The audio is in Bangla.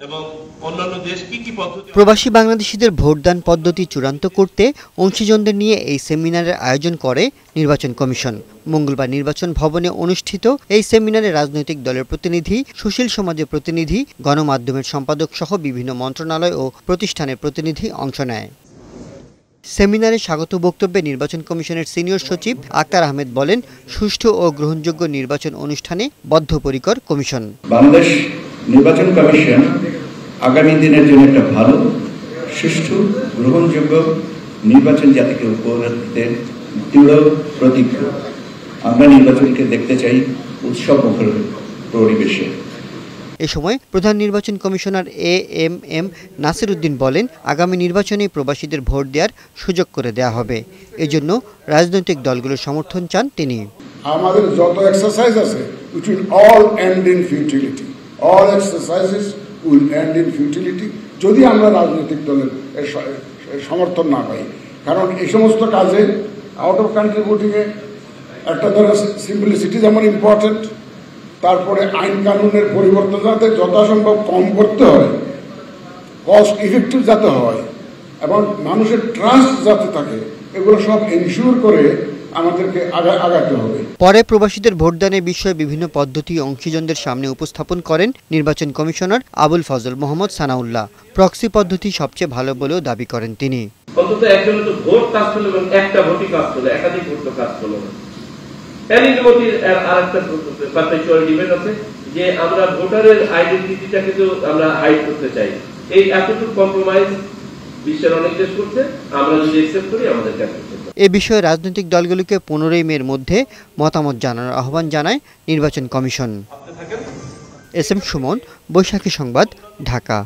এবং অন্যান্য দেশ কি কি পদ্ধতি প্রবাসী বাংলাদেশিদের ভোটদান পদ্ধতি চূড়ান্ত করতে অংশীজনদের নিয়ে এই সেমিনারের আয়োজন করে নির্বাচন কমিশন। মঙ্গলবার নির্বাচন ভবনে অনুষ্ঠিত এই সেমিনারে রাজনৈতিক দলের প্রতিনিধি, সুশীল সমাজের প্রতিনিধি, গণমাধ্যমের সম্পাদক সহ বিভিন্ন মন্ত্রণালয় ও প্রতিষ্ঠানের প্রতিনিধি অংশ নেয়। সেমিনারে স্বাগত বক্তব্যে নির্বাচন কমিশনের সিনিয়র সচিব আক্তার আহমেদ বলেন, সুষ্ঠু ও গ্রহণযোগ্য নির্বাচন অনুষ্ঠানে বদ্ধপরিকর কমিশন। বাংলাদেশ নির্বাচন কমিশন আগামী দিনের জন্য একটা ভালো, সুষ্ঠু, গ্রহণযোগ্য নির্বাচন জাতিকে উপহার দিতে দৃঢ় প্রতিজ্ঞ। আমরা নির্বাচনকে দেখতে চাই উৎসবমুখর পরিবেশে। এ সময় প্রধান নির্বাচন কমিশনার এএমএম নাসির উদ্দিন বলেন, আগামী নির্বাচনে প্রবাসীদের ভোট দেওয়ার সুযোগ করে দেওয়া হবে। এজন্য রাজনৈতিক দলগুলোর সমর্থন চান তিনি। আমাদের যত এক্সারসাইজ আছে, which will all end in futility. All exercises will end in futility যদি আমরা রাজনৈতিক দলের সমর্থন না পাই। কারণ এই সমস্ত কাজে আউট অফ কান্ট্রি ভোটিংয়ে একটা ধরনের সিম্পলিসিটি যেমন ইম্পর্টেন্ট, তারপরে আইন কানুনের পরিবর্তন যাতে যথাসম্ভব কম করতে হয়, কস্ট ইফেক্টিভ যাতে হয় এবং মানুষের ট্রাস্ট যাতে থাকে, এগুলো সব এনশিওর করে আমাদেরকে আগাতে হবে। পরে প্রবাসীদের ভোটদানের বিষয়ে বিভিন্ন পদ্ধতি অংশীজনদের সামনে উপস্থাপন করেন নির্বাচন কমিশনার আবুল ফজল মোহাম্মদ সানাউল্লাহ। প্রক্সি পদ্ধতি সবচেয়ে ভালো বলেও দাবি করেন তিনি। অন্তত একজনের তো ভোট কাস্ট হলো এবং একটা ভোটই কাস্ট হলো, একাধিক ভোট তো কাস্ট হলো না। আরেকটা পারপেচুয়াল ডিবেট আছে যে আমরা ভোটারের আইডেন্টিটিটা কিন্তু আমরা হাইড করতে চাই। এই এতটুকু কম্প্রোমাইজ বিশ্বের অনেক দেশ করছে, আমরা যদি অ্যাকসেপ্ট করি আমাদের কাছে। এ বিষয়ে রাজনৈতিক দলগুলোকে 15 মের মধ্যে মতামত জানানোর আহ্বান জানায় নির্বাচন কমিশন। এসএম সুমন, বৈশাখী সংবাদ, ঢাকা।